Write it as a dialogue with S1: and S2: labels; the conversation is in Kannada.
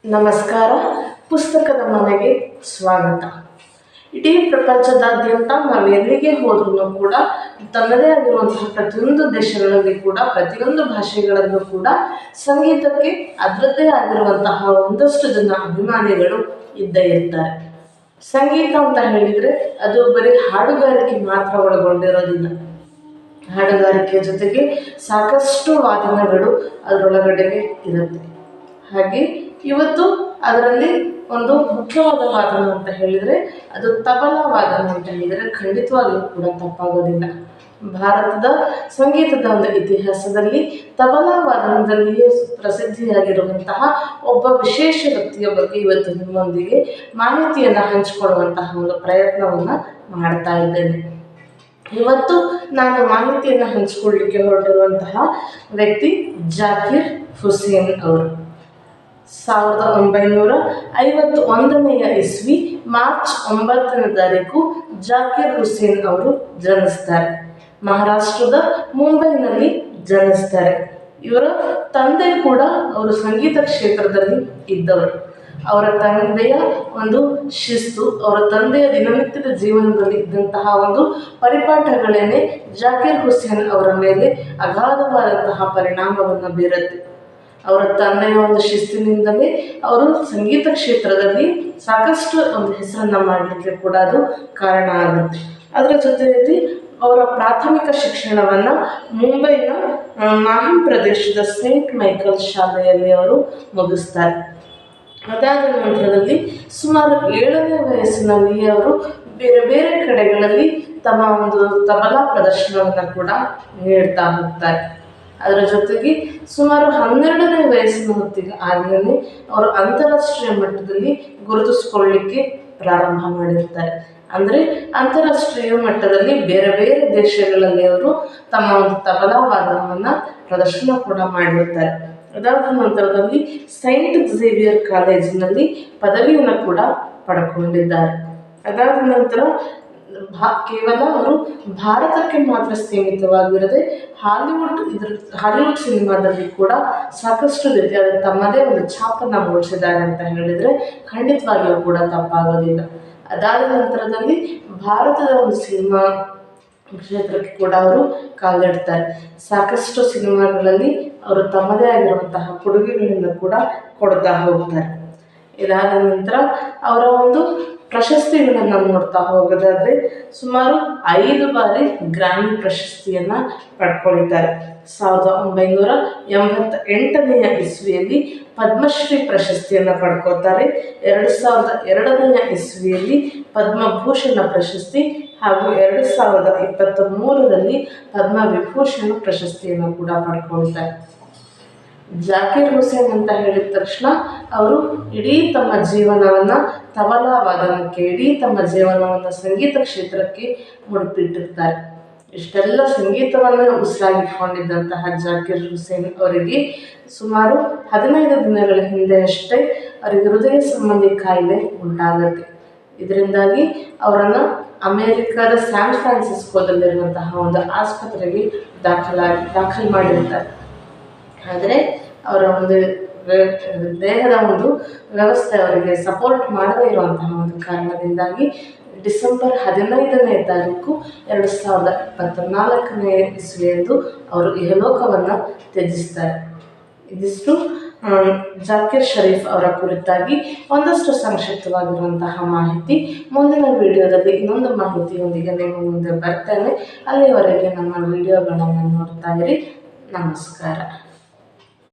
S1: ನಮಸ್ಕಾರ. ಪುಸ್ತಕದ ಮನೆಗೆ ಸ್ವಾಗತ. ಇಡೀ ಪ್ರಪಂಚದಾದ್ಯಂತ ನಾವು ಎಲ್ಲಿಗೆ ಹೋದ್ರೂ ಕೂಡ ತನ್ನದೇ ಆಗಿರುವಂತಹ ಪ್ರತಿಯೊಂದು ದೇಶಗಳಲ್ಲಿ ಕೂಡ ಪ್ರತಿಯೊಂದು ಭಾಷೆಗಳಲ್ಲೂ ಕೂಡ ಸಂಗೀತಕ್ಕೆ ಅದರದ್ದೇ ಆಗಿರುವಂತಹ ಒಂದಷ್ಟು ಜನ ಅಭಿಮಾನಿಗಳು ಇದ್ದೇ ಇರ್ತಾರೆ. ಸಂಗೀತ ಅಂತ ಹೇಳಿದರೆ ಅದು ಬರೀ ಹಾಡುಗಾರಿಕೆ ಮಾತ್ರ ಒಳಗೊಂಡಿರೋದಿಲ್ಲ. ಹಾಡುಗಾರಿಕೆ ಜೊತೆಗೆ ಸಾಕಷ್ಟು ವಾದನಗಳು ಅದರೊಳಗಡೆಗೆ ಇರುತ್ತೆ. ಹಾಗೆ ಇವತ್ತು ಅದರಲ್ಲಿ ಒಂದು ಮುಖ್ಯವಾದ ವಾದನ ಅಂತ ಹೇಳಿದರೆ ಅದು ತಬಲಾ ವಾದನ ಅಂತ ಹೇಳಿದರೆ ಖಂಡಿತವಾಗಿಯೂ ಕೂಡ ತಪ್ಪಾಗೋದಿಲ್ಲ. ಭಾರತದ ಸಂಗೀತದ ಒಂದು ಇತಿಹಾಸದಲ್ಲಿ ತಬಲಾ ವಾದನದಲ್ಲಿಯೇ ಪ್ರಸಿದ್ಧಿಯಾಗಿರುವಂತಹ ಒಬ್ಬ ವಿಶೇಷ ವ್ಯಕ್ತಿಯ ಬಗ್ಗೆ ಇವತ್ತು ನಿಮ್ಮೊಂದಿಗೆ ಮಾಹಿತಿಯನ್ನು ಹಂಚಿಕೊಳ್ಳುವಂತಹ ಒಂದು ಪ್ರಯತ್ನವನ್ನು ಮಾಡ್ತಾ ಇದ್ದೇನೆ. ಇವತ್ತು ನಾನು ಮಾಹಿತಿಯನ್ನು ಹಂಚಿಕೊಳ್ಳಲಿಕ್ಕೆ ಹೊರಟಿರುವಂತಹ ವ್ಯಕ್ತಿ ಜಾಕಿರ್ ಹುಸೇನ್ ಅವರು. 1951 ಇಸ್ವಿ ಮಾರ್ಚ್ 9 ಜಾಕಿರ್ ಹುಸೇನ್ ಅವರು ಜನಿಸ್ತಾರೆ. ಮಹಾರಾಷ್ಟ್ರದ ಮುಂಬೈನಲ್ಲಿ ಜನಿಸ್ತಾರೆ. ಇವರ ತಂದೆ ಕೂಡ ಅವರು ಸಂಗೀತ ಕ್ಷೇತ್ರದಲ್ಲಿ ಇದ್ದವರು. ಅವರ ತಂದೆಯ ಒಂದು ಶಿಸ್ತು, ಅವರ ತಂದೆಯ ದಿನನಿತ್ಯದ ಜೀವನದಲ್ಲಿ ಇದ್ದಂತಹ ಒಂದು ಪರಿಪಾಠಗಳೇನೆ ಜಾಕಿರ್ ಹುಸೇನ್ ಅವರ ಮೇಲೆ ಅಗಾಧವಾದಂತಹ ಪರಿಣಾಮವನ್ನು ಬೀರುತ್ತೆ. ಅವರ ತಂದೆಯ ಒಂದು ಶಿಸ್ತಿನಿಂದಲೇ ಅವರು ಸಂಗೀತ ಕ್ಷೇತ್ರದಲ್ಲಿ ಸಾಕಷ್ಟು ಒಂದು ಹೆಸರನ್ನು ಮಾಡಲಿಕ್ಕೆ ಕೂಡ ಅದು ಕಾರಣ ಆಗುತ್ತೆ. ಅದರ ಜೊತೆಯಲ್ಲಿ ಅವರ ಪ್ರಾಥಮಿಕ ಶಿಕ್ಷಣವನ್ನು ಮುಂಬೈನ ಮಾಹಿಮ್ ಪ್ರದೇಶದ ಸೇಂಟ್ ಮೈಕಲ್ ಶಾಲೆಯಲ್ಲಿ ಅವರು ಮುಗಿಸ್ತಾರೆ. ಅದಾದ ನಂತರದಲ್ಲಿ ಸುಮಾರು 7ನೇ ವಯಸ್ಸಿನಲ್ಲಿ ಅವರು ಬೇರೆ ಬೇರೆ ಕಡೆಗಳಲ್ಲಿ ತಮ್ಮ ಒಂದು ತಬಲಾ ಪ್ರದರ್ಶನವನ್ನು ಕೂಡ ನೀಡ್ತಾ ಹೋಗ್ತಾರೆ. ಅದರ ಜೊತೆಗೆ ಸುಮಾರು 12ನೇ ವಯಸ್ಸಿನ ಹೊತ್ತಿಗೆ ಆದ್ಮೇಲೆ ಅವರು ಅಂತಾರಾಷ್ಟ್ರೀಯ ಮಟ್ಟದಲ್ಲಿ ಗುರುತಿಸ್ಕೊಳ್ಳಿಕ್ಕೆ ಪ್ರಾರಂಭ ಮಾಡಿರ್ತಾರೆ. ಅಂದರೆ ಅಂತಾರಾಷ್ಟ್ರೀಯ ಮಟ್ಟದಲ್ಲಿ ಬೇರೆ ಬೇರೆ ದೇಶಗಳಲ್ಲಿ ಅವರು ತಮ್ಮ ಒಂದು ತಬಲಾ ವಾದನವನ್ನು ಪ್ರದರ್ಶನ ಕೂಡ ಮಾಡಿರ್ತಾರೆ. ಅದಾದ ನಂತರದಲ್ಲಿ ಸೈಂಟ್ ಝೇವಿಯರ್ ಕಾಲೇಜಿನಲ್ಲಿ ಪದವಿಯನ್ನು ಕೂಡ ಪಡ್ಕೊಂಡಿದ್ದಾರೆ. ಅದಾದ ನಂತರ ಕೇವಲ ಅವರು ಭಾರತಕ್ಕೆ ಮಾತ್ರ ಸೀಮಿತವಾಗಿರದೆ ಹಾಲಿವುಡ್ ಸಿನಿಮಾದಲ್ಲಿ ಕೂಡ ಸಾಕಷ್ಟು ರೀತಿಯಾದ ತಮ್ಮದೇ ಒಂದು ಛಾಪನ್ನು ಮೂಡಿಸಿದ್ದಾರೆ ಅಂತ ಹೇಳಿದರೆ ಖಂಡಿತವಾಗಿಯೂ ಕೂಡ ತಪ್ಪಾಗೋದಿಲ್ಲ. ಅದಾದ ನಂತರದಲ್ಲಿ ಭಾರತದ ಒಂದು ಸಿನಿಮಾ ಕ್ಷೇತ್ರಕ್ಕೆ ಕೂಡ ಅವರು ಕಾಲಿಡ್ತಾರೆ. ಸಾಕಷ್ಟು ಸಿನಿಮಾಗಳಲ್ಲಿ ಅವರು ತಮ್ಮದೇ ಆಗಿರುವಂತಹ ಕೊಡುಗೆಗಳಿಂದ ಕೂಡ ಕೊಡ್ತಾ ಹೋಗ್ತಾರೆ. ಇದಾದ ನಂತರ ಅವರ ಒಂದು ಪ್ರಶಸ್ತಿಗಳನ್ನು ನೋಡ್ತಾ ಹೋಗೋದಾದರೆ ಸುಮಾರು 5 ಬಾರಿ ಗ್ರಾಮಿ ಪ್ರಶಸ್ತಿಯನ್ನು ಪಡ್ಕೊಳ್ತಾರೆ. 1988 ಇಸ್ವಿಯಲ್ಲಿ ಪದ್ಮಶ್ರೀ ಪ್ರಶಸ್ತಿಯನ್ನು ಪಡ್ಕೋತಾರೆ. 2002 ಇಸ್ವಿಯಲ್ಲಿ ಪದ್ಮಭೂಷಣ ಪ್ರಶಸ್ತಿ ಹಾಗೂ 2023 ಪದ್ಮವಿಭೂಷಣ ಪ್ರಶಸ್ತಿಯನ್ನು ಕೂಡ ಪಡ್ಕೊಳ್ತಾರೆ. ಜಾಕಿರ್ ಹುಸೇನ್ ಅಂತ ಹೇಳಿದ ತಕ್ಷಣ ಅವರು ಇಡೀ ತಮ್ಮ ಜೀವನವನ್ನು ತಬಲಾ ವಾದನಕ್ಕೆ, ಇಡೀ ತಮ್ಮ ಜೀವನವನ್ನು ಸಂಗೀತ ಕ್ಷೇತ್ರಕ್ಕೆ ಮುಡಿಪಿಟ್ಟಿರ್ತಾರೆ. ಇಷ್ಟೆಲ್ಲ ಸಂಗೀತವನ್ನು ಉಸಿರಾಗಿಟ್ಕೊಂಡಿದ್ದಂತಹ ಜಾಕಿರ್ ಹುಸೇನ್ ಅವರಿಗೆ ಸುಮಾರು 15 ದಿನಗಳ ಹಿಂದೆ ಅಷ್ಟೇ ಅವರಿಗೆ ಹೃದಯ ಸಂಬಂಧಿ ಕಾಯಿಲೆ ಉಂಟಾಗುತ್ತೆ. ಇದರಿಂದಾಗಿ ಅವರನ್ನು ಅಮೇರಿಕಾದ ಸ್ಯಾನ್ ಫ್ರಾನ್ಸಿಸ್ಕೋದಲ್ಲಿರುವಂತಹ ಒಂದು ಆಸ್ಪತ್ರೆಗೆ ದಾಖಲು ಮಾಡಿರ್ತಾರೆ. ಆದರೆ ಅವರ ಒಂದು ದೇಹದ ಒಂದು ವ್ಯವಸ್ಥೆ ಅವರಿಗೆ ಸಪೋರ್ಟ್ ಮಾಡದೇ ಇರುವಂತಹ ಒಂದು ಕಾರಣದಿಂದಾಗಿ ಡಿಸೆಂಬರ್ 15 2024 ಇಸ್ವಿಯಂದು ಅವರು ಇಹಲೋಕವನ್ನು ತ್ಯಜಿಸ್ತಾರೆ. ಇದಿಷ್ಟು ಜಾಕಿರ್ ಶರೀಫ್ ಅವರ ಕುರಿತಾಗಿ ಒಂದಷ್ಟು ಸಂಕ್ಷಿಪ್ತವಾಗಿರುವಂತಹ ಮಾಹಿತಿ. ಮುಂದಿನ ವಿಡಿಯೋದಲ್ಲಿ ಇನ್ನೊಂದು ಮಾಹಿತಿಯೊಂದಿಗೆ ನಿಮ್ಮ ಮುಂದೆ ಬರ್ತೇನೆ. ಅಲ್ಲಿವರೆಗೆ ನಮ್ಮ ವಿಡಿಯೋಗಳನ್ನು ನೋಡ್ತಾ ಇರಿ. ನಮಸ್ಕಾರ.